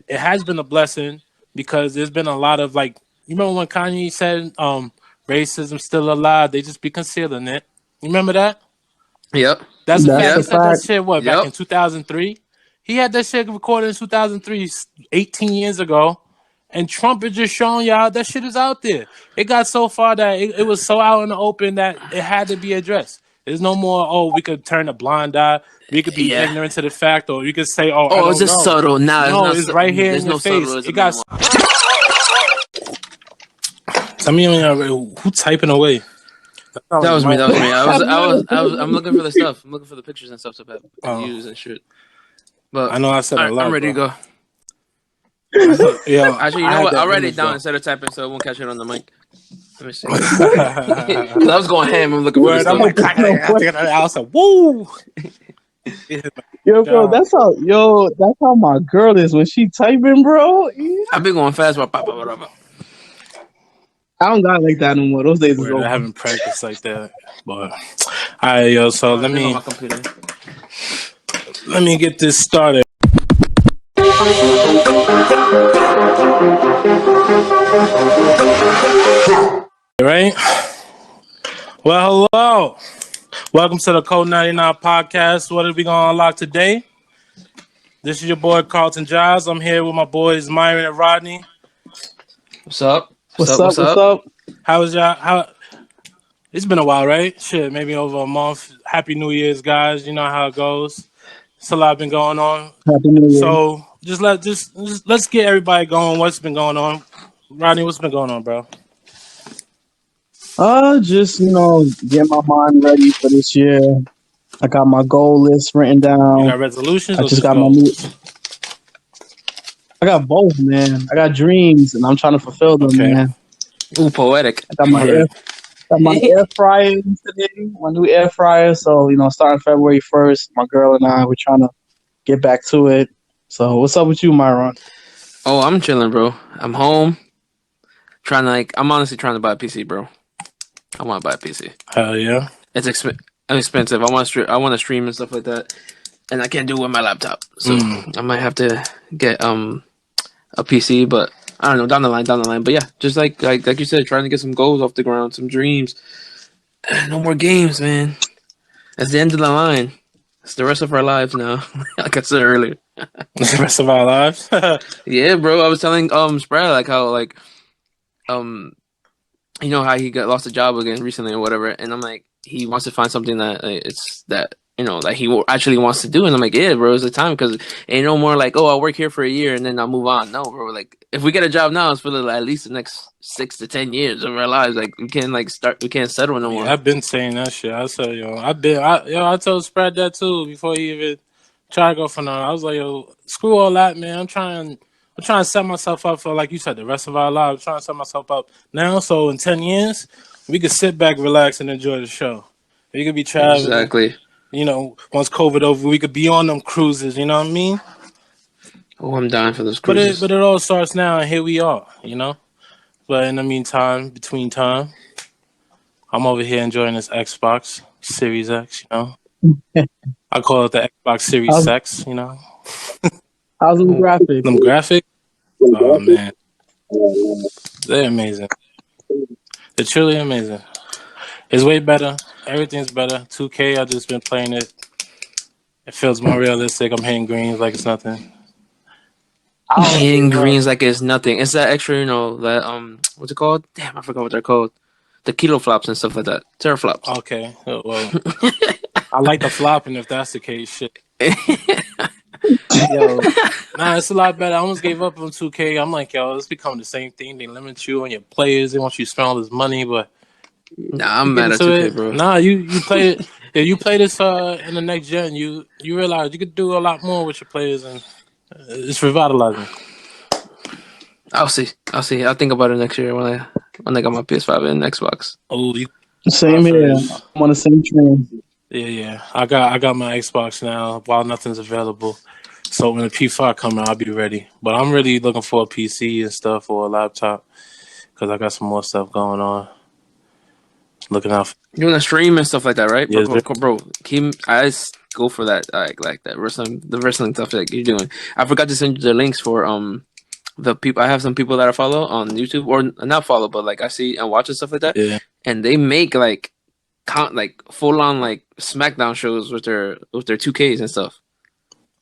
it has been a blessing because there's been a lot of like, you remember when Kanye said, racism still alive, they just be concealing it. You remember that? Yep. That's a That's fact. a He Yep. said that fact. shit, what, back Yep. in 2003? He had that shit recorded in 2003, 18 years ago. And Trump is just showing y'all that shit is out there. It got so far that it was so out in the open that it had to be addressed. There's no more, oh, we could turn a blind eye. We could be Yeah. ignorant to the fact, or you could say, oh, I Oh, it's don't just know. subtle. Nah, it's No, not. it's right here There's in your no face. It subtleism got. anymore. Tell me, who typing away? That was me. That was me. I'm looking for the stuff. I'm looking for the pictures and stuff to use and shit. But I know I said a lot. I'm ready bro. to go. Yo, Actually, you know what? I'll write it down instead of typing, so it won't catch it on the mic. Let me see. Because I was going ham. I'm looking for the I'm stuff. like, I was like, woo. Bro, that's how my girl is when she typing, bro. Yeah. I've been going fast, but I don't got it like that no more. Those days is I over. haven't practiced like that, but all right, yo. So let me get this started. Right. Well, hello. Welcome to the Code 99 podcast. What are we gonna unlock today? This is your boy Carlton Giles. I'm here with my boys Myron and Rodney. What's up? What's up? How was y'all? How? It's been a while, right? Shit, maybe over a month. Happy New Year's, guys. You know how it goes. It's a lot been going on. Happy New Year. So let's get everybody going. What's been going on, Rodney? What's been going on, bro? Just get my mind ready for this year. I got my goal list written down. You got resolutions? I or just got goals? I got both, man. I got dreams, and I'm trying to fulfill them, man. Ooh, poetic. I got my air fryer today, my new air fryer. So starting February 1st, my girl and I we're trying to get back to it. So what's up with you, Myron? Oh, I'm chilling, bro. I'm home. I'm honestly trying to buy a PC, bro. I want to buy a PC. Hell yeah. It's expensive. I want to stream and stuff like that, and I can't do it with my laptop. So I might have to get a PC, but I don't know, down the line. But yeah, just like you said, trying to get some goals off the ground, some dreams. No more games, man. That's the end of the line. It's the rest of our lives now. Like I said earlier. The rest of our lives. Yeah, bro. I was telling Sprad how you know how he lost a job again recently or whatever, and I'm like, he wants to find something that he actually wants to do, and I'm like, yeah, bro, it's the time, because ain't no more like, oh, I'll work here for a year and then I'll move on. No, bro, like if we get a job now, it's for at least the next 6 to 10 years of our lives. Like we can't settle no more. Yeah, I've been saying that shit. I said, I told Spread that too before he even tried to go for now. I was like, yo, screw all that, man. I'm trying to set myself up for, like you said, the rest of our lives. I'm trying to set myself up now, so in 10 years, we could sit back, relax, and enjoy the show. We could be traveling. Exactly. Once COVID over, we could be on them cruises. You know what I mean? Oh, I'm dying for those cruises. But it all starts now, and here we are. But in the meantime, between time, I'm over here enjoying this Xbox Series X. I call it the Xbox Series X. How's the graphics? Them graphics. Oh man, they're amazing. They're truly amazing. It's way better. Everything's better. 2K, I just been playing it. It feels more realistic. I'm hitting greens like it's nothing. Hitting greens like it's nothing. It's that extra, that what's it called? Damn, I forgot what they're called. The kilo flops and stuff like that. Teraflops. Okay, well, I like the flopping if that's the case. Shit. Yo, it's a lot better. I almost gave up on 2K. I'm like, yo, it's become the same thing. They limit you on your players. They want you to spend all this money, but nah, I'm mad at 2K, bro. Nah, you play it. Yeah, you play this in the next gen. You realize you could do a lot more with your players, and it's revitalizing. I'll see. I'll think about it next year when I got my PS5 and Xbox. Oh, same here. I'm on the same train. Yeah. I got my Xbox now while nothing's available. So when the P5 come out, I'll be ready. But I'm really looking for a PC and stuff or a laptop because I got some more stuff going on. looking out. You want to stream and stuff like that, right? Yes, sir. Bro, go for that, like that the wrestling stuff that you're doing. I forgot to send you the links for the people. I have some people that I follow on YouTube, or not follow, but like I see and watch and stuff like that. Yeah. And they make like full on like SmackDown shows with their 2Ks and stuff,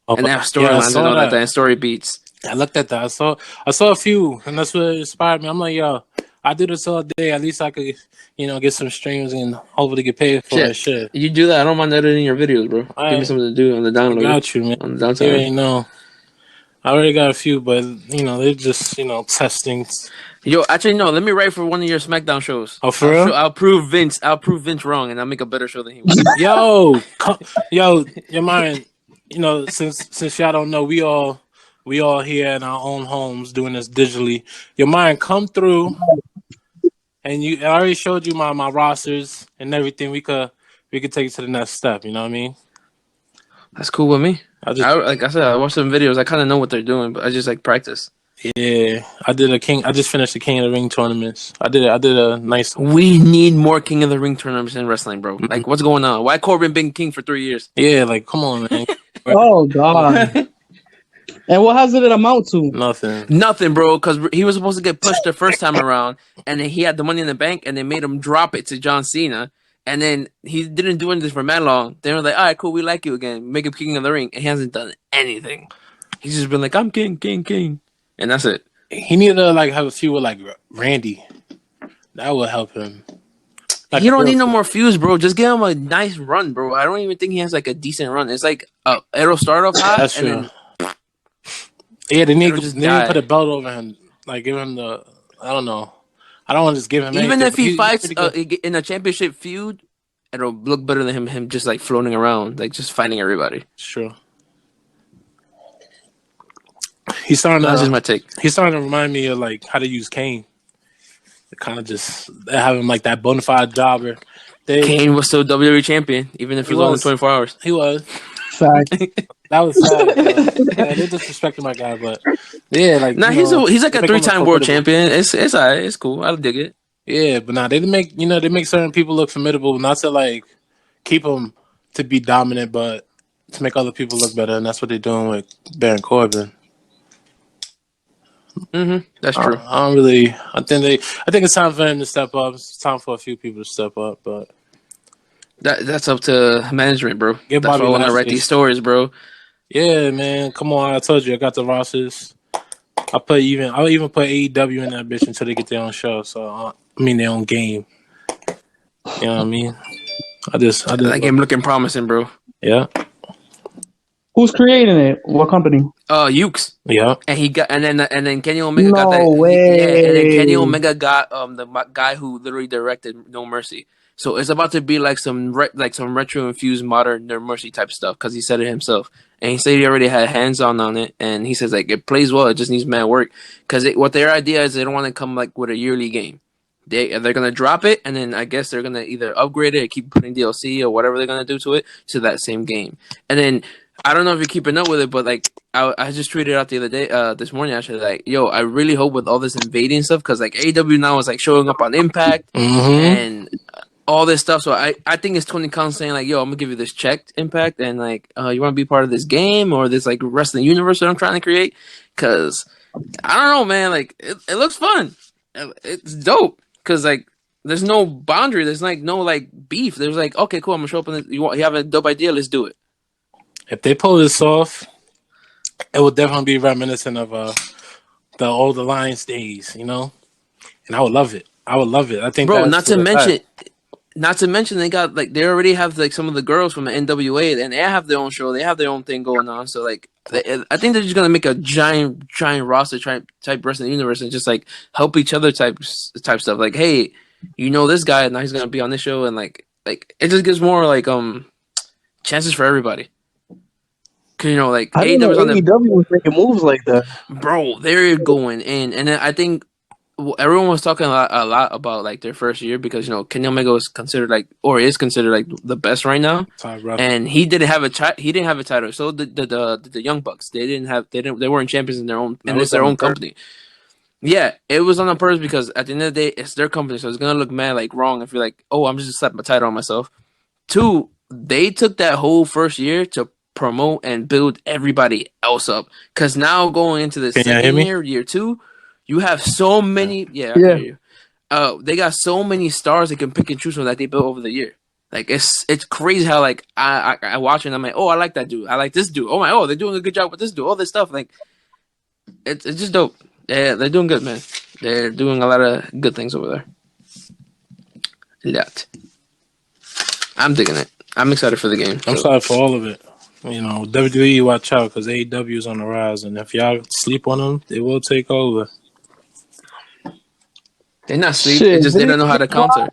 and they have storylines and all that and story beats. I looked at that. I saw a few, and that's what inspired me. I'm like, yo, I do this all day. At least I could, get some streams and hopefully get paid for that shit. You do that. I don't mind editing your videos, bro. Give me something to do on the download. I got you, man. On the downtime. You already know. I already got a few, but they're just testing. Yo, actually, no. Let me write for one of your SmackDown shows. Oh, for real? I'll prove Vince wrong, and I'll make a better show than he will. Yo, your mind. Since y'all don't know, we all here in our own homes doing this digitally. Your mind come through, and I already showed you my rosters and everything. We could take it to the next step. You know what I mean? That's cool with me. Like I said, I watched some videos. I kind of know what they're doing, but I just like practice. Yeah, I just finished the King of the Ring tournaments. I did a nice. We need more King of the Ring tournaments in wrestling, bro. Mm-hmm. Like, what's going on? Why Corbin been king for 3 years? Yeah, like, come on, man. Oh God. And what has it amount to? Nothing, bro. Because he was supposed to get pushed the first time around, and then he had the Money in the Bank, and they made him drop it to John Cena. And then he didn't do anything for that long. They were like, all right, cool, we like you again. Make him King of the Ring. And he hasn't done anything. He's just been like, I'm king, king, king. And that's it. He needed to have a few with Randy. That would help him. He don't need no more feuds, bro. Just give him a nice run, bro. I don't even think he has a decent run. It's like it'll start off hot. That's true. Yeah, they need to put a belt over him. Like, give him the, I don't know. I don't want to just give him even anything. If he fights in a championship feud, it'll look better than him just like floating around, like just fighting everybody. Sure. That's just my take. He's starting to remind me of how to use Kane. They kind of just have him like that bona fide jobber. Kane was still WWE champion, even if he was only 24 hours. He was. Fact. That was sad. Yeah, they disrespected my guy, but yeah, he's like a 3-time world champion. It's alright. It's cool. I'll dig it. Yeah, but they make certain people look formidable, not to keep them to be dominant, but to make other people look better, and that's what they're doing with Baron Corbin. That's true. I think it's time for him to step up. It's time for a few people to step up, but that's up to management, bro. That's why I want to write these stories, bro. Yeah, man. Come on, I told you I got the rosters. I'll even put AEW in that bitch until they get their own show. So their own game. You know what I mean? I just that game looking promising, bro. Yeah. Who's creating it? What company? Ukes. Yeah. And then Kenny Omega No got that. way. And then Kenny Omega got the guy who literally directed No Mercy. So it's about to be like some retro infused modern No Mercy type stuff because he said it himself. And he said he already had hands on it, and he says it plays well. It just needs mad work because what their idea is, they don't want to come with a yearly game. They're gonna drop it, and then I guess they're gonna either upgrade it or keep putting DLC or whatever they're gonna do to it to that same game. And then I don't know if you're keeping up with it, but I just tweeted out the other day, this morning actually, yo, I really hope with all this invading stuff because AEW now is showing up on Impact and all this stuff. So I think it's Tony Khan saying yo, I'm gonna give you this checked Impact and you want to be part of this game or this wrestling universe that I'm trying to create? Because I don't know, man. It looks fun. It's dope because there's no boundary. There's no beef. There's okay, cool. I'm gonna show up and you have a dope idea. Let's do it. If they pull this off, it will definitely be reminiscent of the old Alliance days, and I would love it. I think, bro. Not to mention, they got they already have some of the girls from the NWA, and they have their own show. They have their own thing going on. So I think they're just gonna make a giant roster type wrestling universe and just help each other type stuff. Hey, this guy, and now he's gonna be on this show, and it just gives more chances for everybody. I didn't know AEW was making moves like that, bro. They're going in, and then I think everyone was talking a lot about their first year because Kenny Omega was considered is considered the best right now, and he didn't have a title. So the Young Bucks, they weren't champions in their own, and it's their own company. Yeah, it was on purpose because at the end of the day, it's their company, so it's gonna look mad like wrong if you're like, oh, I'm just slapping my title on myself. Two, they took that whole first year to promote and build everybody else up. Because now going into the Can y'all hear second me? year, year two, you have so many. Yeah, I can Yeah. hear you. They got so many stars they can pick and choose from that they built over the year. Like it's crazy how like I watch it and I'm like, oh, I like that dude. I like this dude. Oh, they're doing a good job with this dude. All this stuff like it's just dope. Yeah, they're doing good, man. They're doing a lot of good things over there. Lot. I'm digging it. I'm excited for the game. I'm So. excited for all of it. You know, WWE, watch out because AEW is on the rise, and if y'all sleep on them, they will take over. They're not asleep. It's Shit, just they don't know how to counter.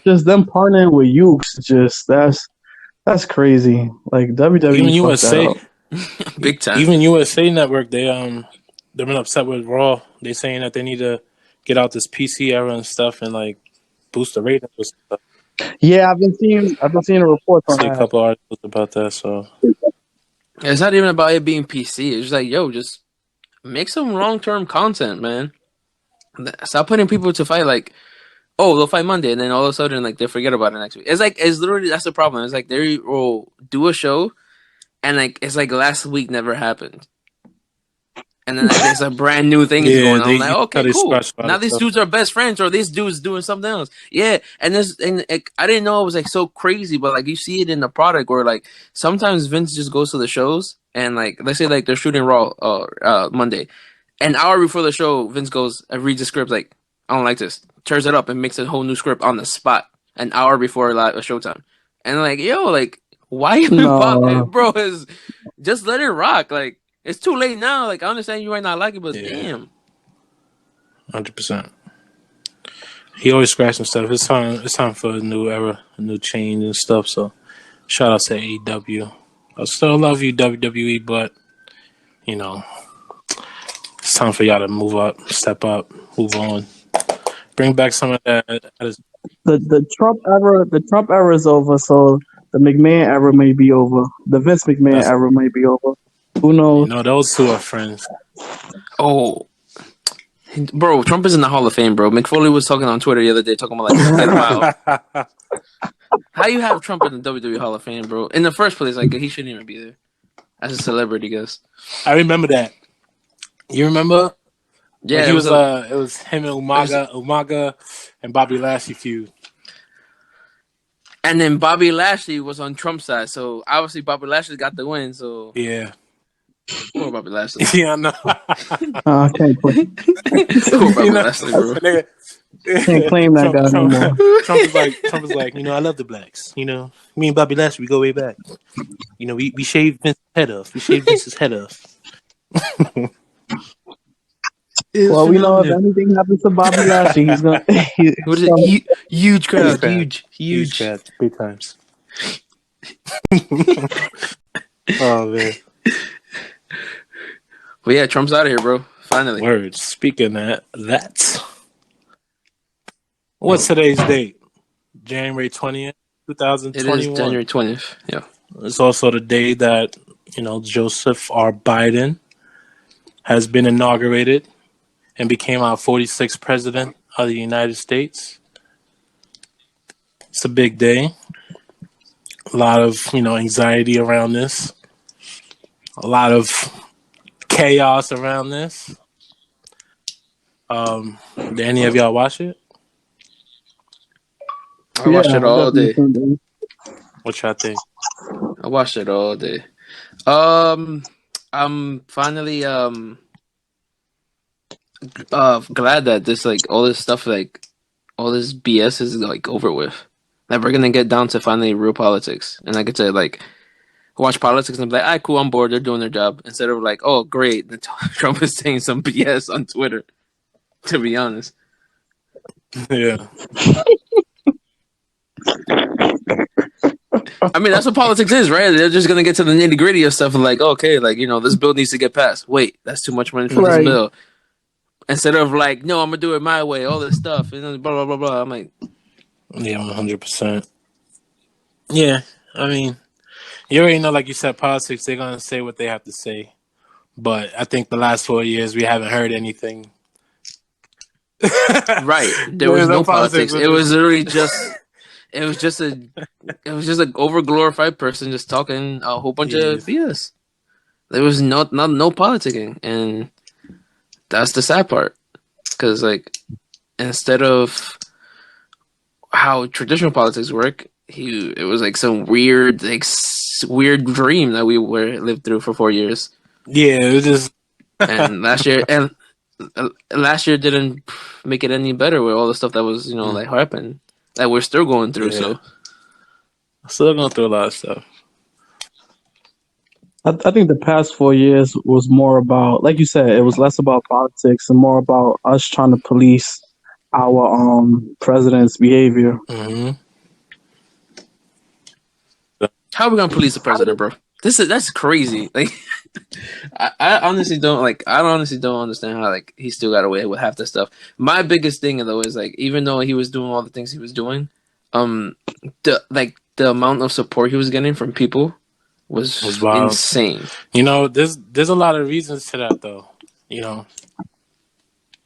just them partnering with Ukes, just that's crazy. Like Even WWE fucked that USA, up. Big time. even USA Network, they've been upset with Raw. They saying that they need to get out this PC era and stuff and like boost the ratings and stuff. Yeah, I've been seeing the reports on See a that. couple articles about that. So It's not even about it being PC. It's just like, yo, just make some long-term content, man. Stop putting people to fight like, oh, they'll fight Monday, and then all of a sudden, like, they forget about it next week. It's literally, that's the problem. It's like they will do a show, and like it's like last week never happened. And then like there's a brand new thing is yeah, going on. I'm you like, can tell okay, they cool. scratched a lot Now of these stuff. dudes are best friends, or this dude's doing something else. Yeah, and like, I didn't know it was like so crazy, but like you see it in the product where like sometimes Vince just goes to the shows and like let's say like they're shooting Raw Monday, an hour before the show, Vince goes and reads the script like I don't like this, tears it up and makes a whole new script on the spot an hour before a showtime, and like yo like why even bother, No, bro? Is just let it rock like. It's too late now. Like I understand you might not like it, but Yeah, damn. 100%. He always scratching stuff. It's time. It's time for a new era, a new change and stuff. So shout out to AEW. I still love you WWE, but you know it's time for y'all to move up, step up, move on, bring back some of that. the Trump era is over, so the McMahon era may be over. The Vince McMahon That's era may be over. Who you knows? know those two are friends. Oh, bro, Trump is in the Hall of Fame, bro. McFoley was talking on Twitter the other day, talking about like get him out. How you have Trump in the WWE Hall of Fame, bro? In the first place, like he shouldn't even be there as a celebrity, guess. I remember that. You remember when Yeah, he it was was a. it was him and It was, Umaga and Bobby Lashley feud. and then Bobby Lashley was on Trump's side, so obviously Bobby Lashley got the win. So Yeah. poor Bobby Lashley. Yeah, I know. I can't claim, Poor Bobby You know, Lashley, bro. nigga, can't claim that guy no more. Trump is like, you know, I love the blacks. You know, me and Bobby Lashley, we go way back. You know, we shaved Vince's head off. We shaved Vince's head off. It was Well, we know if phenomenal. anything happens to Bobby Lashley, he's gonna. What is it? Huge crowd, crowd. huge. crowd, big times. Oh man, But yeah, Trump's out of here, bro. Finally. words. Speaking of that, what's today's date? January 20th, It 2021. is January 20th. Yeah. It's also the day that, you know, Joseph R. Biden has been inaugurated and became our 46th president of the United States. It's a big day. A lot of, you know, anxiety around this. A lot of chaos around this. Did any of y'all watch it? I watched it all definitely day. tuned in. What y'all think? I watched it all day. I'm finally glad that this like all this stuff like all this BS is like over with. Like we're gonna get down to finally real politics, and I get to like watch politics and be like, "Ah, cool, I'm bored. They're doing their job." Instead of like, "Oh, great, Trump is saying some BS on Twitter." To be honest, Yeah. I mean that's what politics is, right? They're just gonna get to the nitty gritty of stuff and like, okay, like you know, this bill needs to get passed. Wait, that's too much money for this Right. bill. Instead of like, no, I'm gonna do it my way, all this stuff, and then blah blah blah blah. I'm like, Yeah, 100%. Yeah, I mean, you already know, like you said, politics, they're going to say what they have to say. But I think the last 4 years, we haven't heard anything Right. There was There's no no politics politics. with It this. was literally just. It was just a. It was just an overglorified person just talking a whole bunch Yeah. of BS. There was no politicking, and that's the sad part. Because like instead of how traditional politics work, it was like some weird weird dream that we were lived through for 4 years. Yeah, it was just And last year didn't make it any better with all the stuff that was like happened that we're still going through. yeah. So Still going through a lot of stuff. I think the past 4 years was more about, like you said, it was less about politics and more about us trying to police our president's behavior. Mm-hmm. how are we gonna police the president, bro? That's crazy. Like I honestly don't like. I honestly don't understand how like he still got away with half the stuff. My biggest thing though is like even though he was doing all the things he was doing, um, the amount of support he was getting from people was wild. insane. There's a lot of reasons to that though.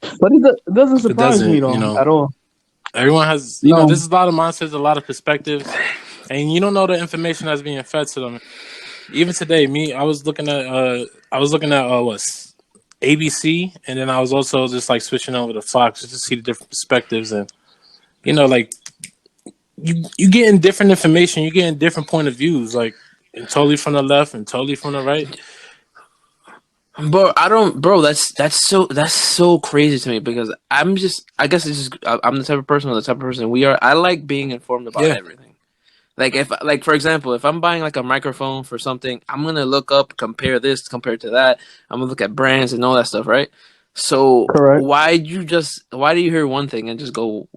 But it doesn't It surprise me doesn't. though at all. Everyone has. No, There's a lot of mindsets, a lot of perspectives, and you don't know the information that's being fed to them. Even today, I was looking at what ABC, and then I was also just like switching over to Fox just to see the different perspectives, and like you getting different information, you getting different point of views, like and totally from the left and totally from the right. Bro, that's so crazy to me because I guess it's just I'm the type of person we are. I like being informed about everything. Like for example, if I'm buying like a microphone for something, I'm gonna look up, compare this compared to that. I'm gonna look at brands and all that stuff, right? So correct. why do you hear one thing and just go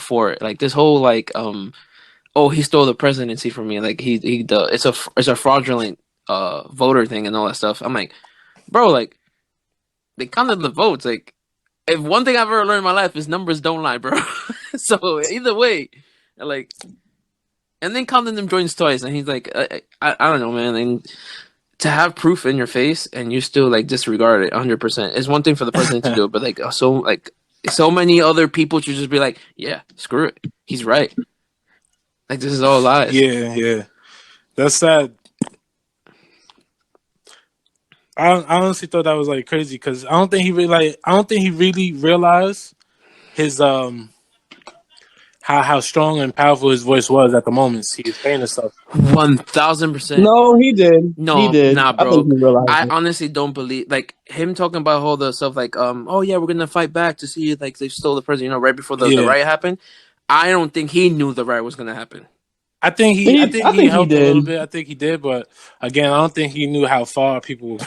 for it? Like this whole like oh, he stole the presidency from me. Like it's a fraudulent voter thing and all that stuff. I'm like, bro, like they counted the votes. Like if one thing I've ever learned in my life is numbers don't lie, bro. So either way, like. And then counting them joints twice, and he's like, I don't know, man. And to have proof in your face and you still like disregard it 100% is one thing for the president to do, but so many other people should just be like, yeah, screw it, he's right. Like this is all lies. Yeah, that's sad. I honestly thought that was like crazy because I don't think he really realized his how strong and powerful his voice was at the moments he was saying this stuff. 1000%. No, he did. No, he did. nah, I think bro. he realized I it. honestly don't believe like him talking about all the stuff like oh yeah, we're gonna fight back to see like they stole the president, right before the riot happened. I don't think he knew the riot was gonna happen. I think he helped he a little did. bit. I think he did, but again, I don't think he knew how far people.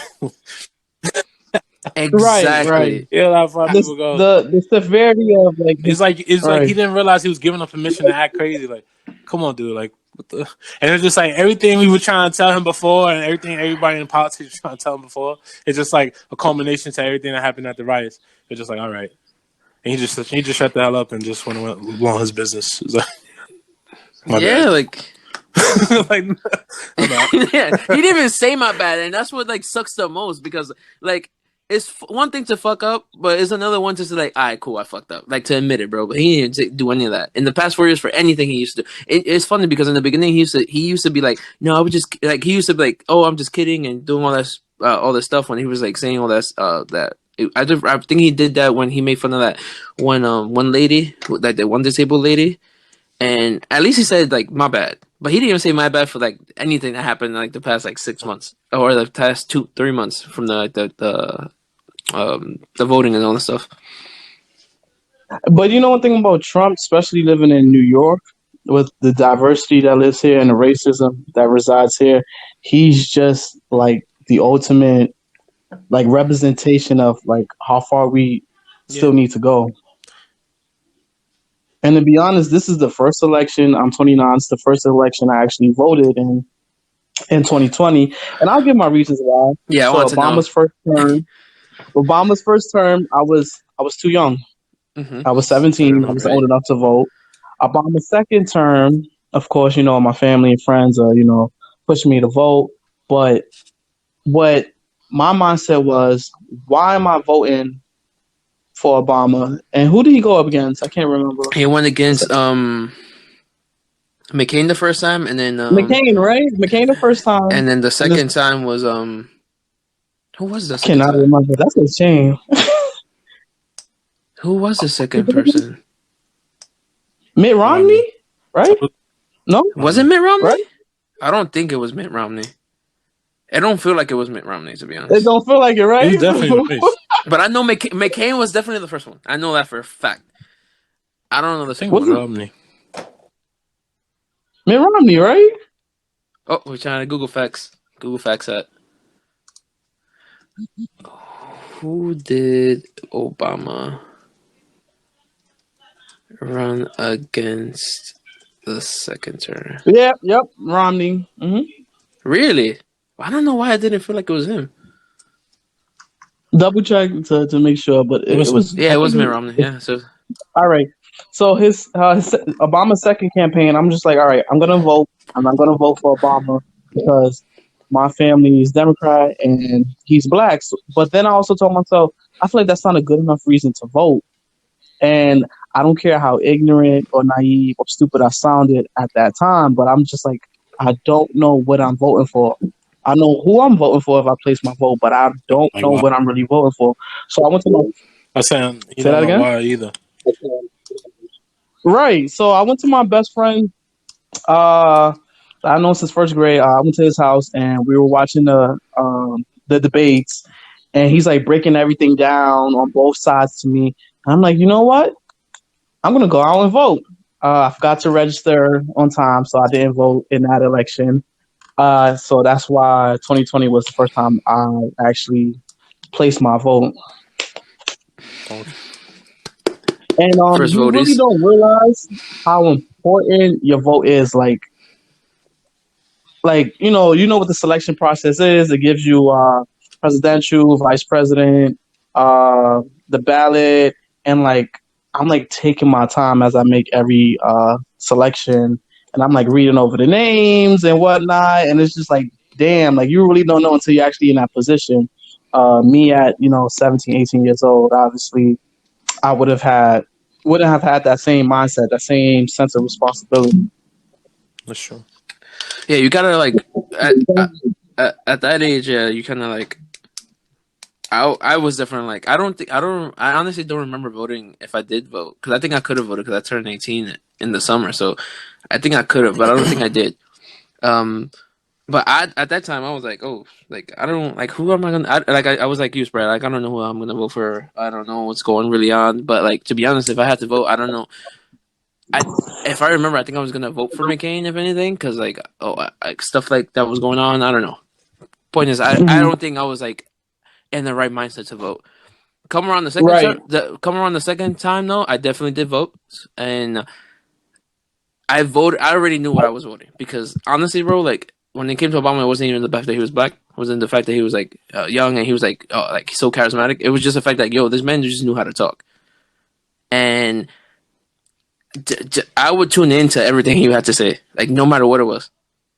Exactly. Right. Yeah, how far people go. The severity of like It's like he didn't realize he was giving them permission to act crazy. Like, come on, dude. Like, what the? And it's just like everything we were trying to tell him before, and everything everybody in politics was trying to tell him before. It's just like a culmination to everything that happened at the riots. It's just like, all right, and he just shut the hell up and just went along his business. It's like, yeah, like. Like, yeah, he didn't even say my bad, and that's what like sucks the most because like it's one thing to fuck up, but it's another one to say like, all right, cool, I fucked up, like to admit it, bro. But he didn't do any of that in the past 4 years for anything he used to do. It's funny because in the beginning he used to be like, no, I would just like he used to be like, oh, I'm just kidding and doing all this stuff when he was like saying all that. I think he did that when he made fun of that one lady, like the one disabled lady. And at least he said like my bad, but he didn't even say my bad for like anything that happened in, like the past like 6 months or the past 2-3 months from the voting and all that stuff. But you know one thing about Trump, especially living in New York, with the diversity that lives here and the racism that resides here, he's just like the ultimate like representation of like how far we still need to go. And to be honest, this is the first election. I'm 29. It's the first election I actually voted in 2020, and I'll give my reasons why. Yeah, so I want to know. Obama's first term, I was too young. Mm-hmm. I was 17. I was old enough to vote. Obama's second term, of course, my family and friends are, pushing me to vote. But what my mindset was, why am I voting for Obama. And who did he go up against? I can't remember. He went against McCain the first time, and then McCain, right? McCain the first time. and then the And second time was who was the I second cannot time? remember. That's a shame. Who was the second person? Mitt Romney, right? No, Was it Mitt Romney? right? I don't think it was Mitt Romney. It don't feel like it was Mitt Romney, to be It honest. don't feel like it, right? He's definitely the race. But I know McCain was definitely the first one. I know that for a fact. I don't know the I think second it was one. Romney. Mitt Romney, right? Oh, we're trying to Google facts. Google facts that. Who did Obama run against the second term? Yep, Romney. Really? I don't know why I didn't feel like it was him. Double check to make sure, but it was. Yeah, I it was think Mitt Romney. Yeah, so all right. So his Obama's second campaign, I'm just like, all right, I'm gonna vote. I'm not gonna vote for Obama because my family is Democrat and he's black. So, but then I also told myself, I feel like that's not a good enough reason to vote. And I don't care how ignorant or naive or stupid I sounded at that time, but I'm just like, I don't know what I'm voting for. I know who I'm voting for if I place my vote, but I don't Like, know why? what I'm really voting for. So I went to my. I saying you Say don't that know again? why either. Right. So I went to my best friend. Uh, I know since first grade. I went to his house and we were watching the debates, and he's like breaking everything down on both sides to me. And I'm like, you know what? I'm gonna go out and vote. I forgot to register on time, so I didn't vote in that election. So that's why 2020 was the first time I actually placed my vote. And first you really voties. don't realize how important your vote is. Like you know what the selection process is. It gives you presidential, vice president, the ballot, and like I'm like taking my time as I make every selection, and I'm like reading over the names and whatnot, and it's just like, damn, like you really don't know until you're actually in that position. Me at 17, 18 years old, obviously, I wouldn't have had that same mindset, that same sense of responsibility. That's true. Yeah, you gotta like at that age. Yeah, you kind of like. I was different. Like I honestly don't remember voting if I did vote because I think I could have voted because I turned 18 in the summer. So I think I could have, but I don't think I did. But at that time I was like, oh, like I don't like who am I gonna I was like you, Brad. Like I don't know who I'm gonna vote for. I don't know what's going really on. But like to be honest, if I had to vote, I don't know. If I remember, I think I was gonna vote for McCain if anything, because like stuff like that was going on. I don't know. Point is, I don't think I was like in the right mindset to vote. Come around the second Right. term, come around the second time though, I definitely did vote, and I voted. I already knew what I was voting because honestly, bro, like when it came to Obama, it wasn't even the fact that he was black. It wasn't the fact that he was like young and he was like so charismatic. It was just the fact that this man just knew how to talk, and I would tune into everything he had to say, like no matter what it was.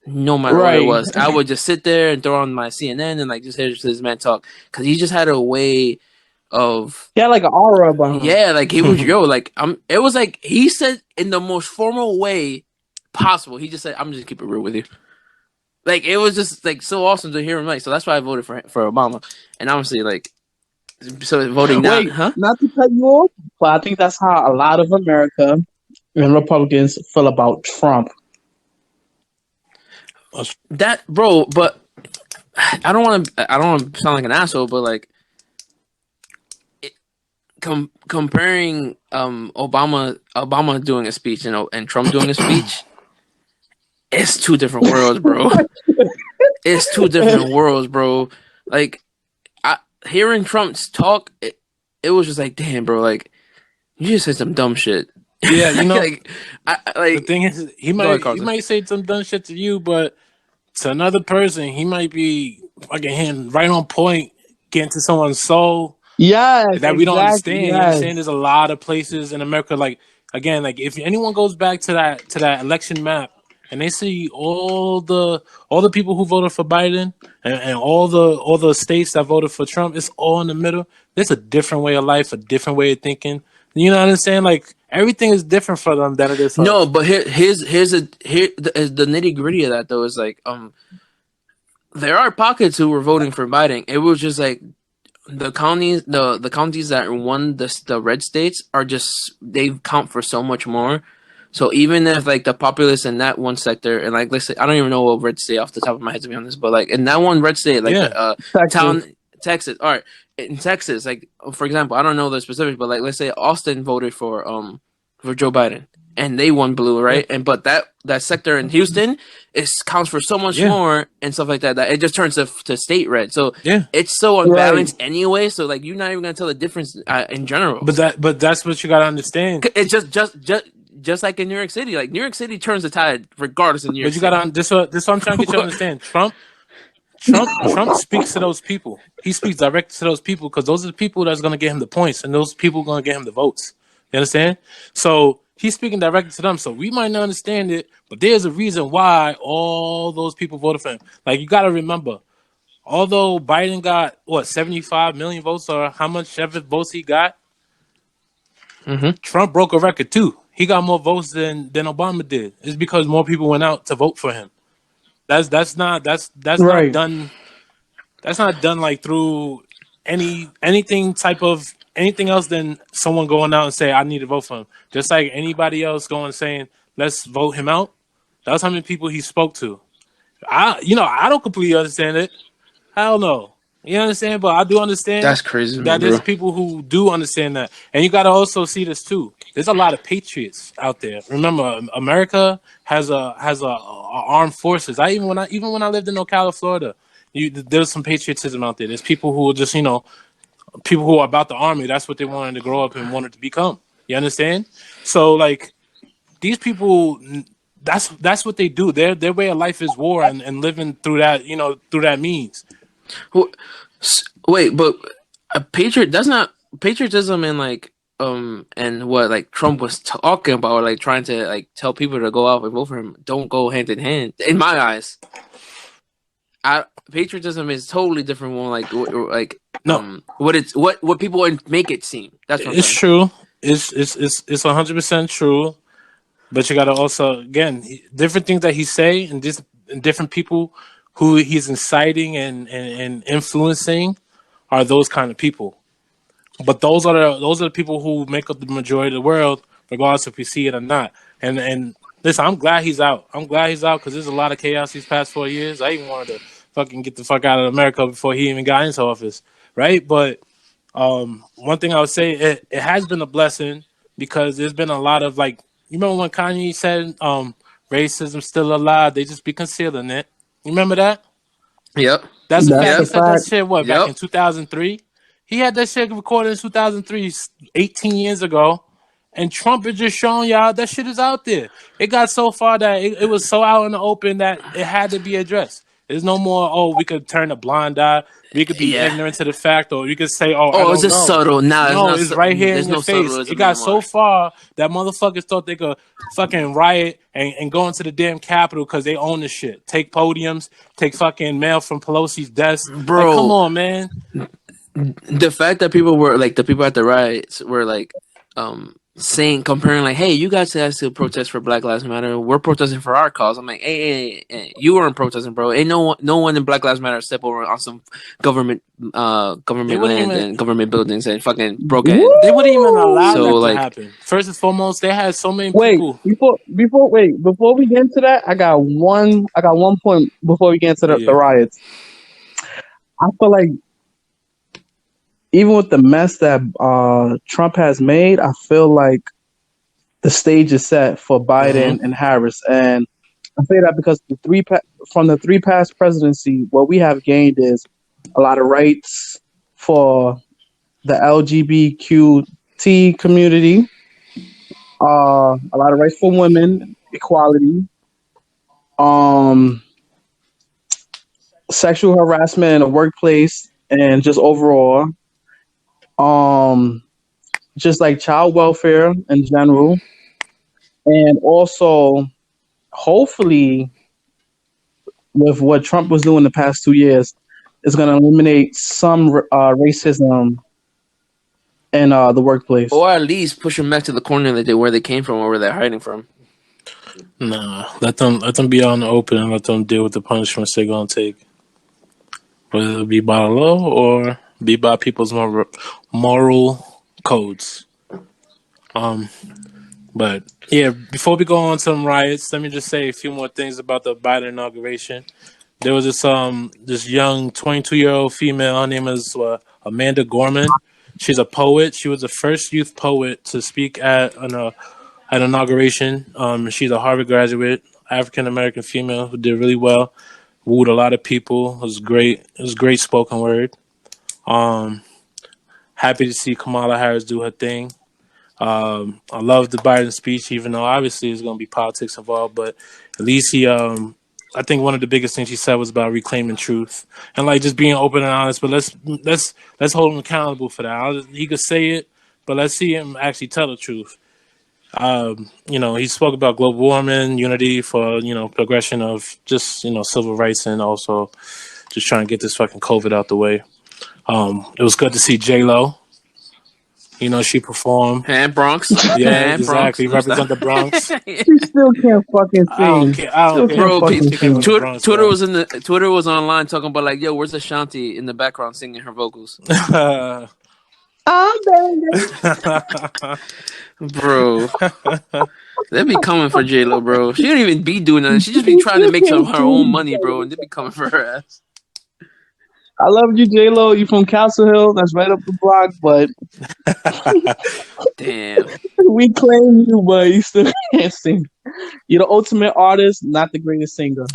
No matter what it Right. was, I would just sit there and throw on my CNN and like just hear this man talk because he just had a way of He had like an aura about him. yeah, like he was like it was like he said in the most formal way possible. He just said, "I'm just keep it real with you." Like it was just like so awesome to hear him like. So that's why I voted for Obama, and honestly, like so voting now, Wait, not to cut you off, but I think that's how a lot of America and Republicans feel about Trump. That bro, but I don't want to sound like an asshole, but like comparing Obama doing a speech, and Trump doing a speech, it's two different worlds, bro. It's two different worlds, bro. Like hearing Trump's talk, it was just like, damn, bro, like you just said some dumb shit. Yeah, like the thing is, he might say some dumb shit to you, but to another person, he might be fucking hitting right on point, getting to someone's soul. Yes, that we don't exactly, understand. You understand? There's a lot of places in America. Like again, like if anyone goes back to that election map and they see all the people who voted for Biden and all the states that voted for Trump, it's all in the middle. There's a different way of life, a different way of thinking. You know what I'm saying? Like everything is different for them than it is for No, us. but the nitty gritty of that though is like there are pockets who were voting for Biden. It was just like the counties that won the red states are just they count for so much more. So even if like the populace in that one sector and like let's say I don't even know what red state off the top of my head to be honest, but like in that one red state like Yeah, Texas. town Texas, all right, in Texas like for example I don't know the specifics, but like let's say Austin voted for Joe Biden and they won blue, yeah, right? And but that sector in Houston counts for so much yeah, more and stuff like that that it just turns to state red. So yeah. it's so Right. unbalanced anyway. So like you're not even gonna tell the difference in general. But that's what you gotta understand. It's just like in New York City. Like New York City turns the tide regardless of New York But you City. gotta this what I'm trying to get you to understand. Trump speaks to those people. He speaks directly to those people because those are the people that's going to get him the points, and those people are going to get him the votes. You understand? So he's speaking directly to them. So we might not understand it, but there's a reason why all those people voted for him. Like you got to remember, although Biden got what 75 million votes or how much ever votes he got, Trump broke a record too. He got more votes than Obama did. It's because more people went out to vote for him. That's not Right. done. That's not done like through anything else than someone going out and say I need to vote for him. Just like anybody else going and saying let's vote him out. That's how many people he spoke to. I don't completely understand it. Hell no. You understand? But I do understand That's crazy to me, that there's bro. people who do understand that. And you got to also see this too. There's a lot of patriots out there. Remember, America has a armed forces. Even when I lived in Ocala, Florida, there's some patriotism out there. There's people who are just people who are about the army. That's what they wanted to grow up and wanted to become. You understand? So like these people, that's what they do. Their way of life is war and living through that through that means. Wait, but a patriot that's not patriotism and like and what like Trump was talking about, or like trying to like tell people to go out and vote for him, don't go hand in hand. In my eyes, patriotism is totally different. One like No, what people make it seem. That's what I'm it's saying. true. It's 100% true. But you got to also again different things that he say and different people who he's inciting and influencing are those kind of people. But those are the people who make up the majority of the world, regardless if we see it or not. And listen, I'm glad he's out. I'm glad he's out because there's a lot of chaos these past 4 years. I even wanted to fucking get the fuck out of America before he even got into office, right? But one thing I would say it has been a blessing because there's been a lot of like you remember when Kanye said racism's still alive, they just be concealing it. You remember that? Yep. That's a That's fact. a He Yep. said that fact. shit what back in Yep. 2003. He had that shit recorded in 2003, 18 years ago. And Trump is just showing y'all that shit is out there. It got so far that it was so out in the open that it had to be addressed. There's no more, oh, we could turn a blind eye. We could be Yeah. ignorant to the fact, or you could say, oh, I Oh, it's don't just know. subtle. Nah, it's No, not. it's right here in There's your no face. It subtleism got so anymore. far that motherfuckers thought they could fucking riot and go into the damn Capitol because they own the shit. Take podiums, take fucking mail from Pelosi's desk. Like, come Bro, on, man. the fact that people were like the people at the riots were like saying comparing like, hey, you guys have to protest for Black Lives Matter, we're protesting for our cause. I'm like, hey, you weren't protesting, bro. Ain't no one in Black Lives Matter step over on some government They government wouldn't land even and government buildings and fucking broke it in. they wouldn't even allow Woo! So that to like, happen. First and foremost, they had so many Wait, people. before we get into that, I got one point before we get into Yeah, the yeah. riots. I feel like even with the mess that Trump has made, I feel like the stage is set for Mm-hmm. Biden and Harris, and I say that because from the three past presidency, what we have gained is a lot of rights for the LGBTQ community, a lot of rights for women, equality, um, sexual harassment in the workplace, and just overall, um, just like child welfare in general, and also hopefully, with what Trump was doing the past 2 years, is going to eliminate some racism in the workplace. Or at least push them back to the corner that where they came from or where they're hiding from. Nah, let them be out in the open and let them deal with the punishments they're gonna take, whether it be by the law or be by people's moral codes. Um, but yeah, before we go on to some riots, let me just say a few more things about the Biden inauguration. There was this young 22-year-old female. Her name is Amanda Gorman. She's a poet. She was the first youth poet to speak at an inauguration. She's a Harvard graduate, African American female who did really well. Wooed a lot of people. It was great. It was great spoken word. Um, Happy to see Kamala Harris do her thing. I love the Biden speech, even though obviously there's going to be politics involved. But at least I think one of the biggest things he said was about reclaiming truth and like just being open and honest. But let's hold him accountable for that. He could say it, but let's see him actually tell the truth. He spoke about global warming, unity for progression of just civil rights, and also just trying to get this fucking COVID out the way. It was good to see J-Lo. She performed. And Bronx. Yeah, and exactly. Bronx. Represent the Bronx. She still can't fucking I don't sing. care. I don't Still care. Bro, can't fucking sing. Twitter was online talking about like, yo, where's Ashanti in the background singing her vocals? I'm baby. Bro, they be coming for J-Lo, bro. She don't even be doing nothing. She just be trying to make some of her own money, bro, and they be coming for her ass. I love you, J-Lo. You from Castle Hill. That's right up the block, but Damn. we claim you, but you still can't sing. You're the ultimate artist, not the greatest singer.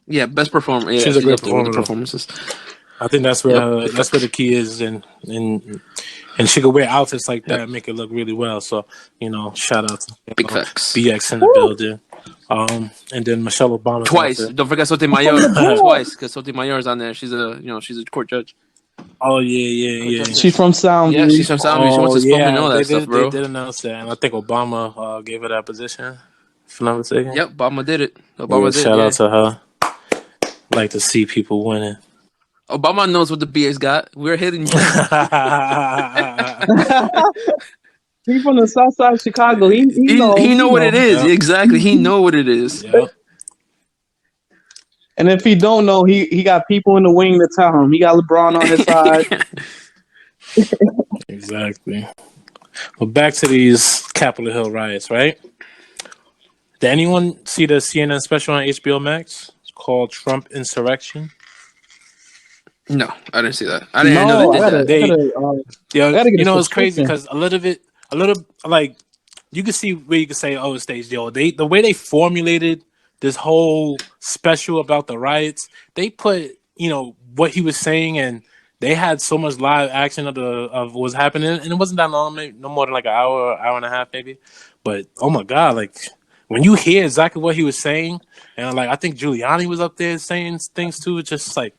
Yeah, best performer. Yeah, She's a great up there with performer, the though. performances. I think that's where the key is, and she could wear outfits like that and make it look really well. So shout out to Big facts. BX in the building, and then Michelle Obama Twice. Don't forget Sotomayor. Twice, because Sotomayor's on there. She's a court judge. Oh yeah. She's from Sound. Yeah, she's from Sound. She wants to smoke and all that stuff, bro. They did announce that, and I think Obama gave her that position. If I'm not mistaken. Yep, Obama did it. Obama did. Shout out to her. Like to see people winning. Obama knows what the BX got. We're hitting. He's from the South Side of Chicago. He know what it is. Yep. Exactly. He know what it is. Yep. And if he don't know, he got people in the wing to tell him. He got LeBron on his side. Exactly. Well, back to these Capitol Hill riots, right? Did anyone see the CNN special on HBO Max? It's called Trump Insurrection. No, I didn't see that. I didn't know they did that. It's crazy because a little like you can see where you can say, oh, it's staged. The way they formulated this whole special about the riots, they put what he was saying, and they had so much live action of what was happening, and it wasn't that long, maybe no more than like an hour and a half, maybe. But oh my god, like when you hear exactly what he was saying, and like I think Giuliani was up there saying things too, it's just like,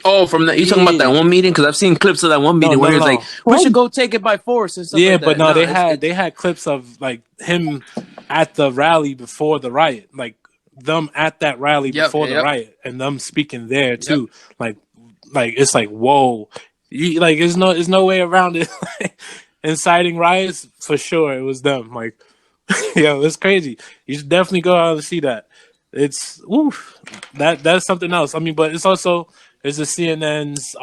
oh, from that you talking about that one meeting? Because I've seen clips of that one meeting where he was like, we should go take it by force and stuff. Like that. But no, they had clips of like him at the rally before the riot, like them at that rally before the riot, and them speaking there too. Like it's like whoa, there's no way around it. Inciting riots for sure, it was them. Like, it's crazy. You should definitely go out and see that. It's that's something else. I mean, but it's also the CNN's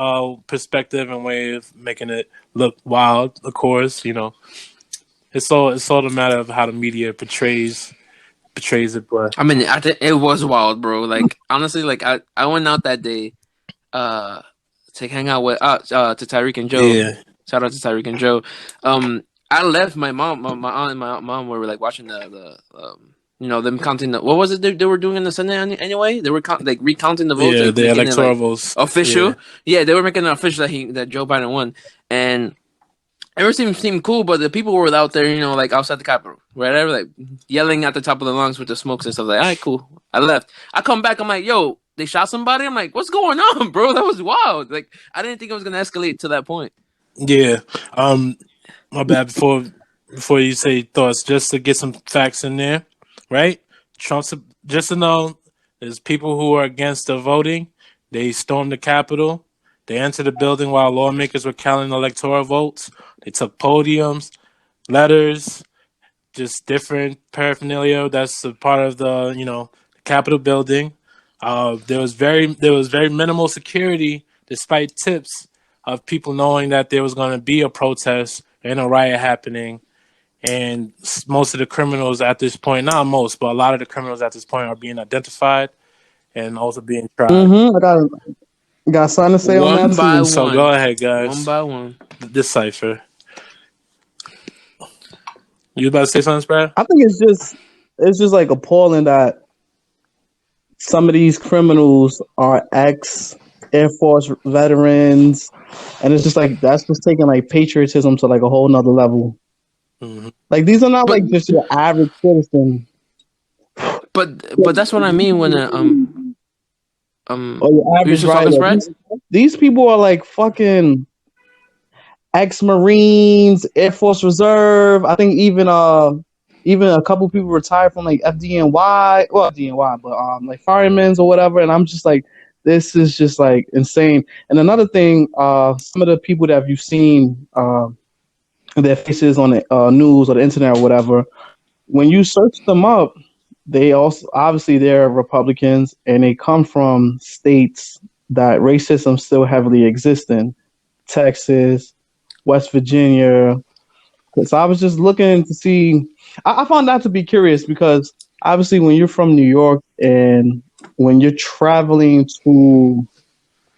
perspective and way of making it look wild. Of course, it's all a matter of how the media portrays it. But I mean, I think it was wild, bro. Like honestly, like I went out that day, to hang out with to Tyreek and Joe. Yeah. Shout out to Tyreek and Joe. I left my mom, my aunt, and my mom were like watching the them counting what was it they were doing in the Senate anyway? They were recounting the votes. Yeah, the electoral votes. Official. Yeah, they were making it official that Joe Biden won, and everything seemed cool. But the people were out there, like outside the Capitol, whatever, like yelling at the top of the lungs with the smokes and stuff. Like, all right, cool. I left. I come back. I'm like, yo, they shot somebody. I'm like, what's going on, bro? That was wild. Like, I didn't think it was gonna escalate to that point. Yeah. My bad. Before you say thoughts, just to get some facts in there, right? Trump's just to know, there's people who are against the voting. They stormed the Capitol. They entered the building while lawmakers were counting electoral votes. They took podiums, letters, just different paraphernalia. That's a part of the Capitol building. There was very minimal security, despite tips of people knowing that there was going to be a protest and a riot happening. And most of the criminals at this point, not most, but a lot of the criminals at this point are being identified and also being tried. I got something to say on that One by too. So go one. ahead, One guys. by one. Decipher. You about to say something, Brad? I think it's just like appalling that some of these criminals are ex Air Force veterans, and it's just like that's just taking like patriotism to like a whole nother level. Mm-hmm. Like these are not But like just your average citizen but that's what I mean when or your you average still talking, writer. Spread? These people are like fucking ex-Marines, Air Force Reserve. I think even a couple people retired from like FDNY, well FDNY, but like firemen's or whatever. And I'm just like, this is just like insane. And another thing, some of the people that you've seen their faces on the news or the internet or whatever, when you search them up, they also obviously they're Republicans and they come from states that racism still heavily exists in. Texas, West Virginia. So I was just looking to see. I found that to be curious because obviously when you're from New York and when you're traveling to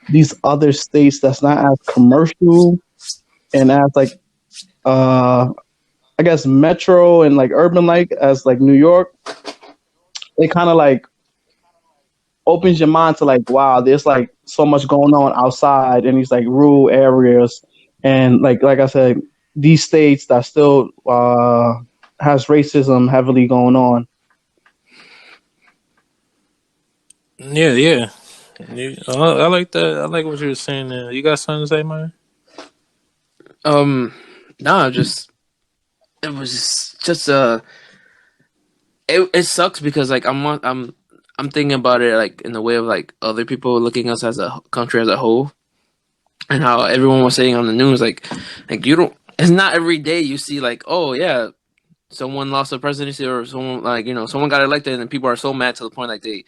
these other states that's not as commercial and as like I guess metro and like urban like as like New York, it kind of like opens your mind to like, wow, there's like so much going on outside in these like rural areas, and like I said, these states that still has racism heavily going on. Yeah, yeah. I like that. I like what you were saying there. You got something to say, man? No, just it was just it sucks because like I'm thinking about it like in the way of like other people looking at us as a country as a whole, and how everyone was saying on the news like you don't. It's not every day you see like, oh yeah, someone lost the presidency or someone like someone got elected and people are so mad to the point like they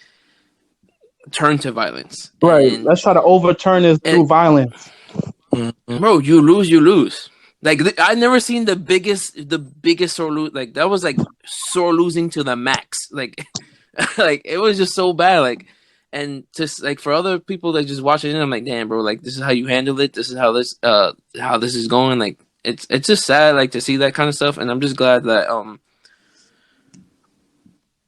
turn to violence. Right. Let's try to overturn this And through violence. Mm-hmm. bro, you lose. Like I never seen the biggest sore lose. Like that was like sore losing to the max. Like like it was just so bad. Like and just like for other people that just watching it, I'm like, damn, bro. Like this is how you handle it. This is how this is going. Like it's just sad like to see that kind of stuff. And I'm just glad that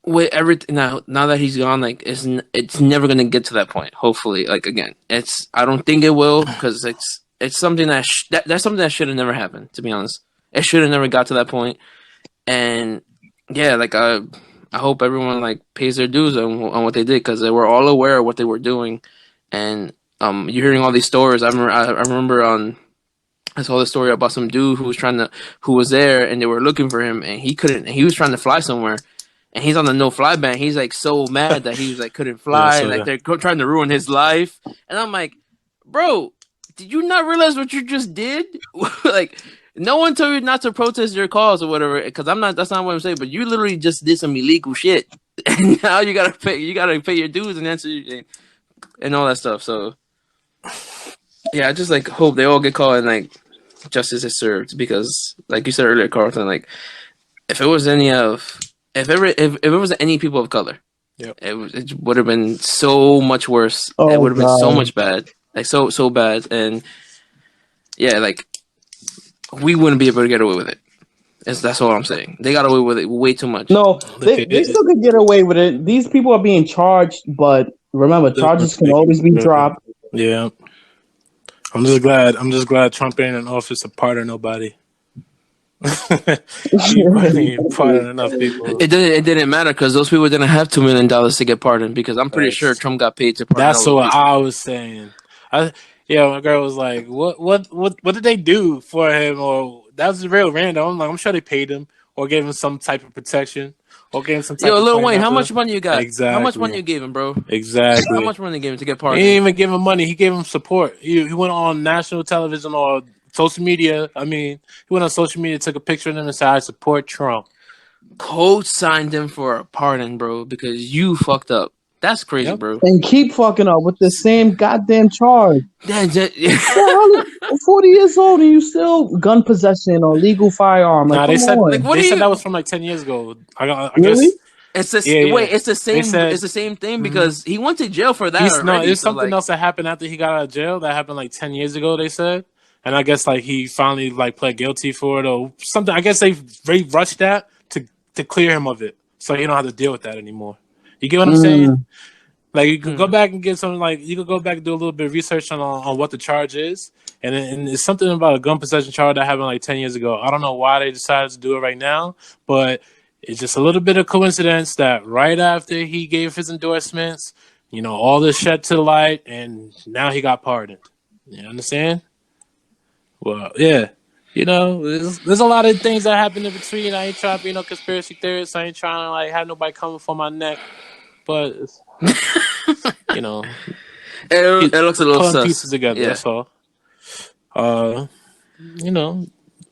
with everything now that he's gone, like it's never gonna get to that point. Hopefully, like again, I don't think it will because it's something that's something that should have never happened. To be honest, it should have never got to that point. And yeah, like I hope everyone like pays their dues on what they did because they were all aware of what they were doing. And you're hearing all these stories. I remember I saw the story about some dude who was there and they were looking for him and he couldn't. He was trying to fly somewhere and he's on the no fly ban. He's like so mad that he was like couldn't Yeah, fly and so like yeah. they're trying to ruin his life. And I'm like, bro, did you not realize what you just did? Like, no one told you not to protest your cause or whatever. Because I'm not. That's not what I'm saying. But you literally just did some illegal shit, and now you gotta pay. You gotta pay your dues and answer and all that stuff. So yeah, I just like hope they all get caught and like justice is served because, like you said earlier, Carlton, like if it was if it was any people of color, Yep. it would have been so much worse. It Oh would have been so god. much bad, like so bad, and yeah, like we wouldn't be able to get away with it. That's all I'm saying. They got away with it way too much. No, Look at they still it. could get away with it. These people are being charged, but remember, charges can always be dropped. Yeah. I'm just glad Trump ain't in office to pardon nobody. he pardoned enough people. It didn't matter because those people didn't have $2 million to get pardoned because I'm pretty sure Facts. Trump got paid to pardon all That's those what people. I was saying. My girl was like, "What did they do for him?" Or that was real random. I'm like, I'm sure they paid him or gave him some type of protection or gave him some type Yo, of Lil coin Wayne, how after. much money you got? How much money Exactly. you gave him, bro? How Exactly. much money you gave him to get He pardoned? didn't even give him money. He gave him support. He went on national television or social media. I mean, he went on social media, took a picture of him and said, "I support Trump." Co-signed him for a pardon, bro, because you fucked up. That's crazy, Yep. bro. And keep fucking up with the same goddamn charge. That, Well, 40 years old and you still gun possession or legal firearm. Like, Nah, come like, on. what they are said that was you? from like 10 years ago. I Really? guess. It's this. Yeah, Wait, yeah. it's the They same. It's said the same thing mhm. because he went to jail for that He's no. already. It's So something like, else that happened after he got out of jail. That happened like 10 years ago. They said, and I guess like he finally like pled guilty for it or something. I guess they rushed that to clear him of it, so he don't have to deal with that anymore. You get what I'm saying? Mm. Like you could go hmm. back and get some. Like you could go back and do a little bit of research on what the charge is, and it's something about a gun possession charge that happened like 10 years ago. I don't know why they decided to do it right now, but it's just a little bit of coincidence that right after he gave his endorsements, all this shed to the light, and now he got pardoned. You understand? Well, yeah. There's a lot of things that happen in between. I ain't trying to be no conspiracy theorist. I ain't trying to like have nobody coming for my neck, but you know, It looks a little pulling sus. pieces together. Yeah, That's all. Uh, you know,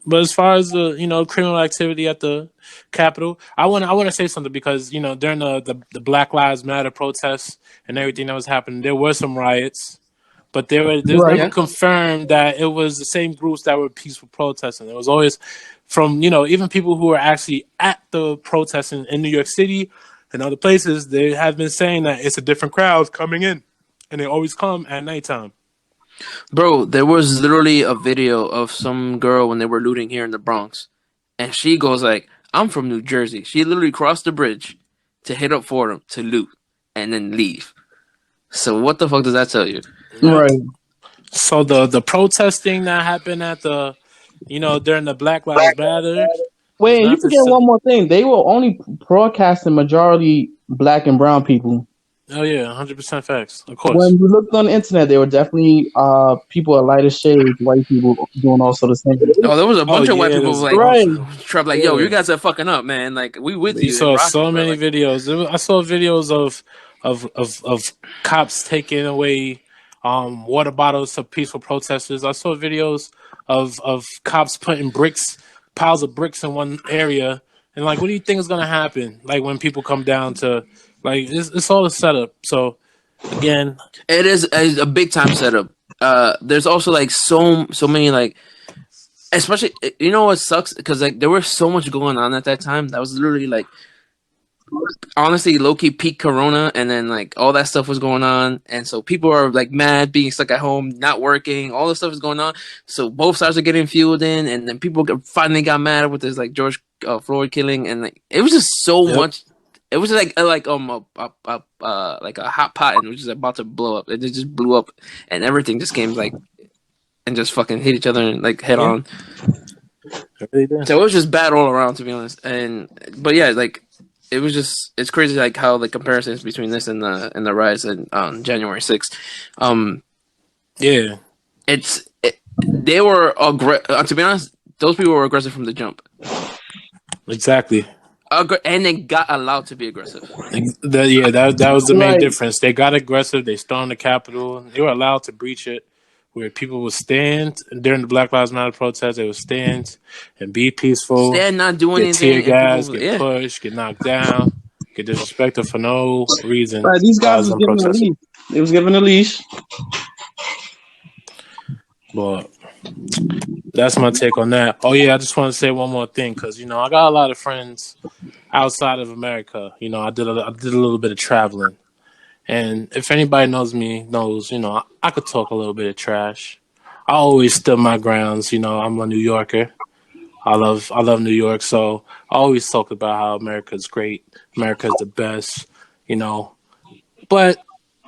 but as far as the criminal activity at the Capitol, I want to say something because during the Black Lives Matter protests and everything that was happening, there were some riots, but there was Right. never yeah, confirmed that it was the same groups that were peaceful protesting. It was always from even people who were actually at the protesting in New York City and other places. They have been saying that it's a different crowd coming in, and they always come at nighttime. bro. There was literally a video of some girl when they were looting here in the Bronx, and she goes like, "I'm from New Jersey." She literally crossed the bridge to hit up Fordham to loot and then leave. So what the fuck does that tell you? Yep. Right. So the protesting that happened at the during the Black Lives Matter is Wait, and you not the forget same. one more thing. They were only broadcasting majority black and brown people. Oh yeah, 100% facts. Of course. When you looked on the internet, there were definitely people of lighter shades, white people doing all sort of things. Oh, there was a Oh bunch of white yeah, people there's a like bunch Right. of them. Trump, like, yo, you Yeah. guys are fucking up, man. Like, we with You you and saw rocking, so but many like, videos. I saw videos of cops taking away water bottles to peaceful protesters. I saw videos of cops putting piles of bricks in one area. And like, what do you think is gonna happen? Like when people come down to like it's all a setup. So again, it is a big time setup. There's also like so many like, especially you know what sucks because like there was so much going on at that time. That was literally like honestly low key peak Corona, and then like all that stuff was going on, and so people are like mad being stuck at home, not working. All this stuff is going on, so both sides are getting fueled in, and then people finally got mad with this like George Floyd killing, and like it was just so yep. much. It was like like a hot pot, and it was just about to blow up. It just blew up, and everything just came like and just fucking hit each other and like head Yeah, on. it really did. So it was just bad all around, to be honest. But yeah, like it's crazy like how the comparisons between this and the riots on January 6th. Yeah, They were to be honest, those people were aggressive from the jump. exactly. And they got allowed to be aggressive. That was the main Right. difference. They got aggressive. They stormed the Capitol. They were allowed to breach it, where people would stand during the Black Lives Matter protest. They would stand and be peaceful, Stand, not do get tear anything, and gas, people, get yeah. pushed, get knocked down, get disrespected for no reason Right. These guys while was them given a protesting. leash. They was given a leash. But that's my take on that. Oh yeah, I just want to say one more thing because I got a lot of friends outside of America. I did a little bit of traveling. And if anybody knows me, knows, I could talk a little bit of trash. I always stood my grounds. I'm a New Yorker. I love New York, so I always talk about how America's great. America's the best, you know. But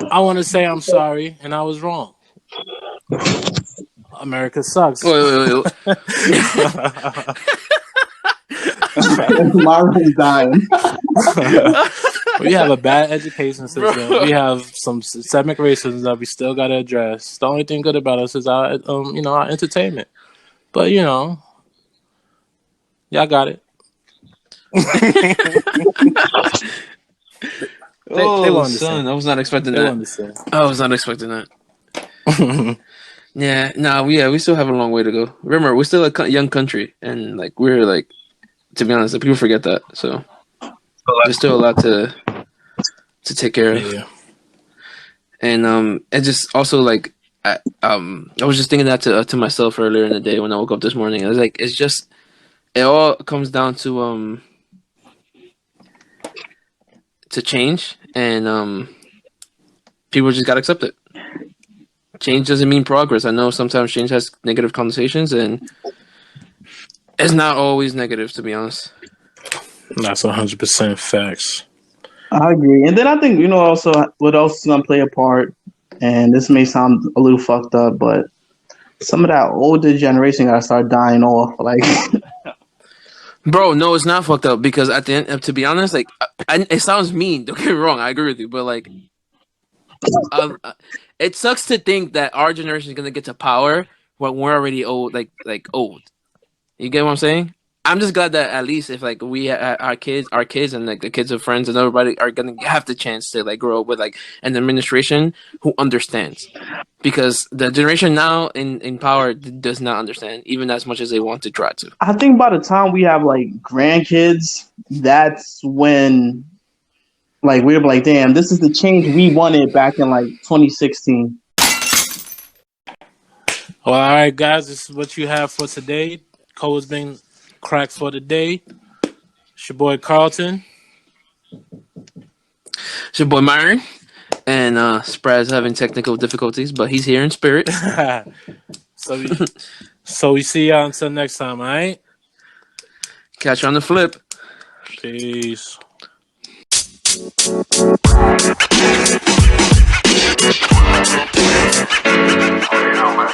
I want to say I'm sorry, and I was wrong. America sucks. Wait. Myron's dying. We have a bad education system. Bro. We have some systemic racism that we still got to address. The only thing good about us is our entertainment. But y'all got it. They Oh, won't son, understand. I was not expecting They that. won't understand. I was not expecting that. Yeah, no, we still have a long way to go. Remember, we're still a young country, and like we're like, to be honest, like, people forget that. So there's still a lot to take care of, Yeah. and just also like, I was just thinking that to myself earlier in the day when I woke up this morning. I was like, it all comes down to change, and people just gotta accept it. Change doesn't mean progress. I know sometimes change has negative connotations, and it's not always negative, to be honest. That's 100% facts. I agree. And then I think, also what else is gonna play a part, and this may sound a little fucked up, but some of that older generation gotta start dying off. Like Bro, no, it's not fucked up because at the end, to be honest, like, it sounds mean. Don't get me wrong, I agree with you, but like, it sucks to think that our generation is gonna get to power when we're already old, like old. You get what I'm saying? I'm just glad that at least if like we our kids, and like the kids of friends and everybody are gonna have the chance to like grow up with like an administration who understands, because the generation now in power does not understand even as much as they want to try to. I think by the time we have like grandkids, that's when like we're like, damn, this is the change we wanted back in like 2016. Well, all right, guys, this is what you have for today. Code's been cracked for the day. It's your boy Carlton. It's your boy Myron, and Sprad's having technical difficulties, but he's here in spirit. So we see y'all until next time, all right? Catch you on the flip. Peace. You know, man.